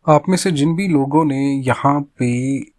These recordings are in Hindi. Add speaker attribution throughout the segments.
Speaker 1: आप में से जिन भी लोगों ने यहाँ पे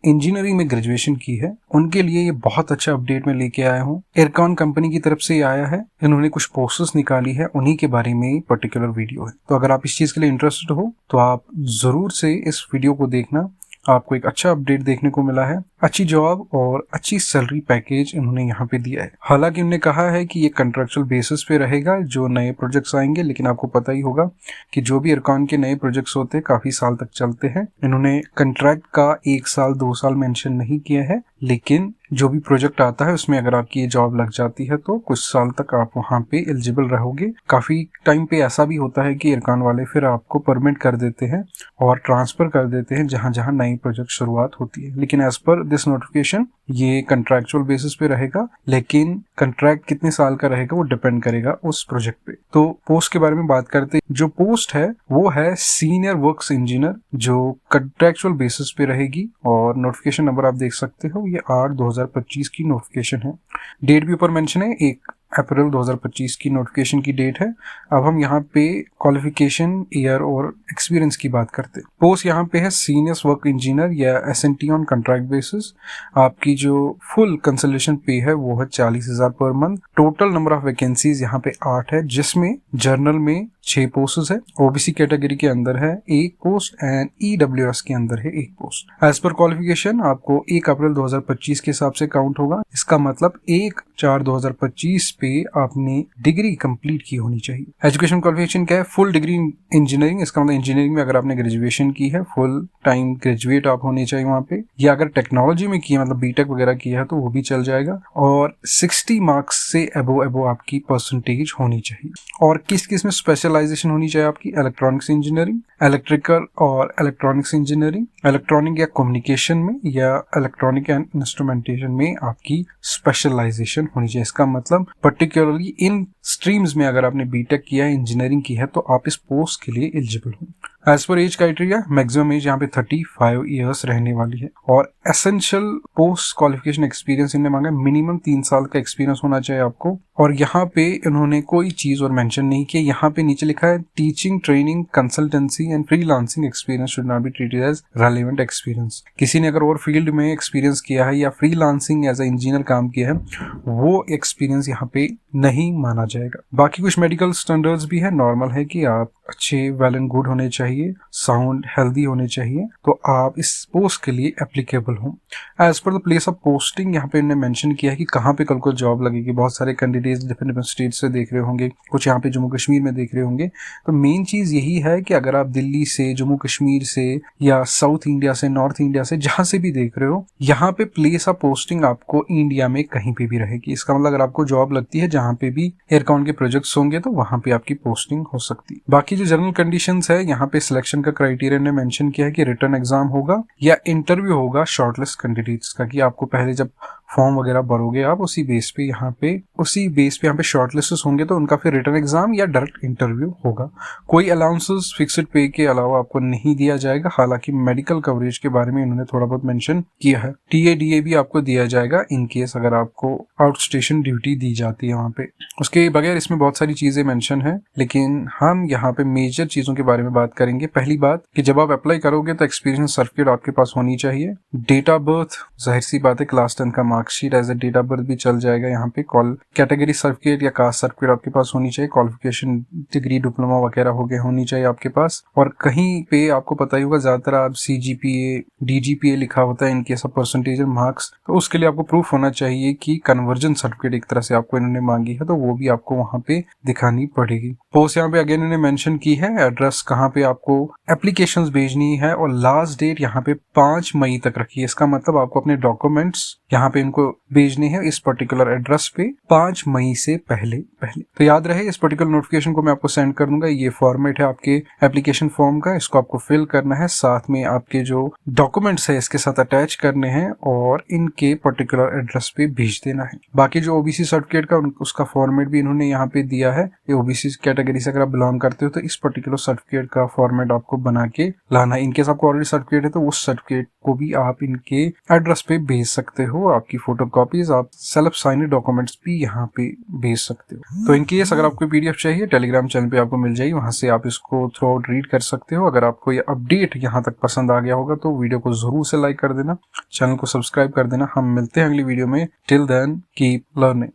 Speaker 1: इंजीनियरिंग में ग्रेजुएशन की है उनके लिए ये बहुत अच्छा अपडेट मैं लेके आया हूँ। एयरकॉन कंपनी की तरफ से ये आया है, इन्होंने कुछ पोस्टर्स निकाली है, उन्हीं के बारे में पर्टिकुलर वीडियो है। तो अगर आप इस चीज के लिए इंटरेस्टेड हो तो आप जरूर से इस वीडियो को देखना। आपको एक अच्छा अपडेट देखने को मिला है, अच्छी जॉब और अच्छी सैलरी पैकेज इन्होंने यहाँ पे दिया है। हालांकि उन्होंने कहा है कि ये कॉन्ट्रेक्चुअल बेसिस पे रहेगा जो नए प्रोजेक्ट्स आएंगे, लेकिन आपको पता ही होगा कि जो भी एयरकॉन के नए प्रोजेक्ट्स होते हैं काफी साल तक चलते हैं। इन्होंने कॉन्ट्रैक्ट का 1 साल 2 साल मेंशन नहीं किया है, लेकिन जो भी प्रोजेक्ट आता है उसमें अगर आपकी ये जॉब लग जाती है तो कुछ साल तक आप वहाँ पे एलिजिबल रहोगे। काफी टाइम पे ऐसा भी होता है कि एयरकॉन वाले फिर आपको परमिट कर देते हैं और ट्रांसफर कर देते हैं जहां जहां नई प्रोजेक्ट शुरुआत होती है। लेकिन एज पर दिस नोटिफिकेशन ये कंट्रैक्चुअल बेसिस पे रहेगा, लेकिन कंट्रैक्ट कितने साल का रहेगा वो डिपेंड करेगा उस प्रोजेक्ट पे। तो पोस्ट के बारे में बात करते हैं। जो पोस्ट है वो है सीनियर वर्क्स इंजीनियर, जो कंट्रैक्चुअल बेसिस पे रहेगी और नोटिफिकेशन नंबर आप देख सकते हो, ये 8/2025 की नोटिफिकेशन है। डेट भी ऊपर मेंशन है, 1 अप्रैल 2025 की नोटिफिकेशन की डेट है। अब हम यहाँ पे क्वालिफिकेशन, ईयर और एक्सपीरियंस की बात करते हैं। पोस्ट यहाँ पे है सीनियर वर्क इंजीनियर या एसएनटी ऑन कॉन्ट्रैक्ट बेसिस। आपकी जो फुल कंसल्टेशन पे है वो है 40,000 per month. Total number of vacancies यहाँ पे 8 है, जिसमें जर्नल में 6 पोस्ट है, ओबीसी कैटेगरी के अंदर है 1 पोस्ट एंड ईडब्ल्यूएस के अंदर है 1 पोस्ट। एज पर क्वालिफिकेशन आपको 1 अप्रैल 2025 के हिसाब से काउंट होगा। इसका मतलब 1/4/2025 पे आपने डिग्री कंप्लीट की होनी चाहिए। एजुकेशन क्वालिफिकेशन क्या है? Full degree engineering. इसका मतलब इंजीनियरिंग में अगर आपने ग्रेजुएशन की है, फुल टाइम ग्रेजुएट आप होने चाहिए वहाँ पे, या अगर टेक्नोलॉजी में की है मतलब बीटेक वगैरह किया है तो वो भी चल जाएगा। और 60 मार्क्स से अबो आपकी परसेंटेज होनी चाहिए। और किस किस में स्पेशलाइजेशन होनी चाहिए आपकी? इलेक्ट्रॉनिक्स इंजीनियरिंग, इलेक्ट्रिकल और इलेक्ट्रॉनिक्स इंजीनियरिंग, इलेक्ट्रॉनिक या कम्युनिकेशन में, या इलेक्ट्रॉनिक एंड इंस्ट्रूमेंटेशन में आपकी स्पेशलाइजेशन होनी चाहिए। इसका मतलब पर्टिकुलरली इन स्ट्रीम्स में अगर आपने बीटेक किया है, इंजीनियरिंग की है, तो आप इस पोस्ट के लिए एलिजिबल हो। As per age criteria, maximum age यहाँ पे 35 ईयर्स रहने वाली है। और एसेंशियल पोस्ट क्वालिफिकेशन एक्सपीरियंस इन्होंने मांगा, मिनिमम 3 साल का एक्सपीरियंस होना चाहिए आपको। और यहाँ पे इन्होंने कोई चीज और मेंशन नहीं किया। यहाँ पे नीचे लिखा है teaching, training, consultancy and freelancing experience should not be treated as relevant experience. किसी ने अगर और फील्ड में एक्सपीरियंस किया है या फ्रीलांसिंग एज ए इंजीनियर काम किया है, वो एक्सपीरियंस यहाँ पे नहीं माना जाएगा। बाकी कुछ मेडिकल स्टैंडर्ड्स भी है। नॉर्मल है कि आप अच्छे, वेल एंड गुड होने चाहिए, साउंड, हेल्दी होने चाहिए, तो आप इस पोस्ट के लिए एप्लीकेबल हो। As per the place of posting यहाँ पे इन्होंने मेंशन किया है कि कहाँ पे कल को जॉब लगेगी। बहुत सारे कैंडिडेट्स डिफरेंट डिफरेंट स्टेट से देख रहे होंगे, कुछ यहाँ पे जम्मू कश्मीर में देख रहे होंगे। तो मेन चीज यही है कि अगर आप दिल्ली से, जम्मू कश्मीर से, या साउथ इंडिया से, नॉर्थ इंडिया से, जहां से भी देख रहे हो, यहाँ पे प्लेस ऑफ पोस्टिंग आपको इंडिया में कहीं पे भी रहेगी। इसका मतलब अगर आपको जॉब लगती है जहां पे भी एयरकॉन के प्रोजेक्ट्स होंगे तो वहां पे आपकी पोस्टिंग हो सकती है। बाकी जो जनरल कंडीशंस है, यहाँ पे सिलेक्शन का क्राइटेरिया ने मेंशन किया है कि रिटन एग्जाम होगा या इंटरव्यू होगा शॉर्टलिस्ट कैंडिडेट्स का, कि आपको पहले जब फॉर्म वगैरह भरोगे आप, उसी बेस पे यहाँ पे शॉर्टलिस्ट होंगे तो उनका फिर रिटन एग्जाम या डायरेक्ट इंटरव्यू होगा। कोई अलाउंसेस फिक्स्ड पे के अलावा आपको नहीं दिया जाएगा। हालांकि मेडिकल कवरेज के बारे में इन्होंने थोड़ा बहुत मेंशन किया है। टीएडीए भी आपको दिया जाएगा इन केस अगर आपको आउट स्टेशन ड्यूटी दी जाती है वहाँ पे। उसके बगैर इसमें बहुत सारी चीजें मेंशन है, लेकिन हम यहाँ पे मेजर चीजों के बारे में बात करेंगे। पहली बात कि जब आप अप्लाई करोगे तो एक्सपीरियंस सर्टिफिकेट आपके पास होनी चाहिए। डेट ऑफ बर्थ, जाहिर सी बात है क्लास 10 का marksheet as a date of birth भी चल जाएगा यहाँ पे। कॉल कैटेगरी सर्टिफिकेट या कास्ट सर्टिफिकेट आपके पास होनी चाहिए। क्वालिफिकेशन, डिग्री, डिप्लोमा वगैरह हो गए होनी चाहिए आपके पास। और कहीं पे आपको पता ही होगा ज्यादातर आप CGPA, DGPA लिखा होता है in case of percentage marks, तो उसके लिए आपको प्रूफ होना चाहिए कि कन्वर्जन सर्टिफिकेट एक तरह से आपको इन्होंने मांगी है, तो वो भी आपको वहां पे दिखानी पड़ेगी। पोस्ट यहाँ पे अगेन इन्होंने मेंशन की है एड्रेस कहाँ पे आपको एप्लीकेशंस भेजनी है, और लास्ट डेट यहाँ पे 5 मई तक रखी है। इसका मतलब आपको अपने डॉक्यूमेंट्स यहाँ पे इनको भेजने हैं इस पर्टिकुलर एड्रेस पे 5 मई से पहले। तो याद रहे, इस पर्टिकुलर नोटिफिकेशन को मैं आपको सेंड कर दूंगा। ये फॉर्मेट है आपके एप्लीकेशन फॉर्म का, इसको आपको फिल करना है, साथ में आपके जो डॉक्यूमेंट्स है इसके साथ अटैच करने हैं और इनके पर्टिकुलर एड्रेस पे भेज देना है। बाकी जो ओबीसी सर्टिफिकेट का उसका फॉर्मेट भी इन्होंने यहाँ पे दिया है। ये ओबीसी कैटेगरी से अगर आप बिलोंग करते हो तो इस पर्टिकुलर सर्टिफिकेट का फॉर्मेट आपको बना के लाना है। इनकेस आपको ऑलरेडी सर्टिफिकेट है तो उस सर्टिफिकेट को भी आप इनके एड्रेस पे भेज सकते हो। आपकी की फोटो कॉपीज, आप सेल्फ साइनेड डॉक्यूमेंट्स भी यहाँ पे भेज सकते हो। तो इनकेस अगर आपको पीडीएफ चाहिए, टेलीग्राम चैनल पे आपको मिल जाएगी, वहां से आप इसको थ्रू आउट रीड कर सकते हो। अगर आपको ये अपडेट यहाँ तक पसंद आ गया होगा तो वीडियो को जरूर से लाइक कर देना, चैनल को सब्सक्राइब कर देना। हम मिलते हैं अगली वीडियो में। Till then keep learning.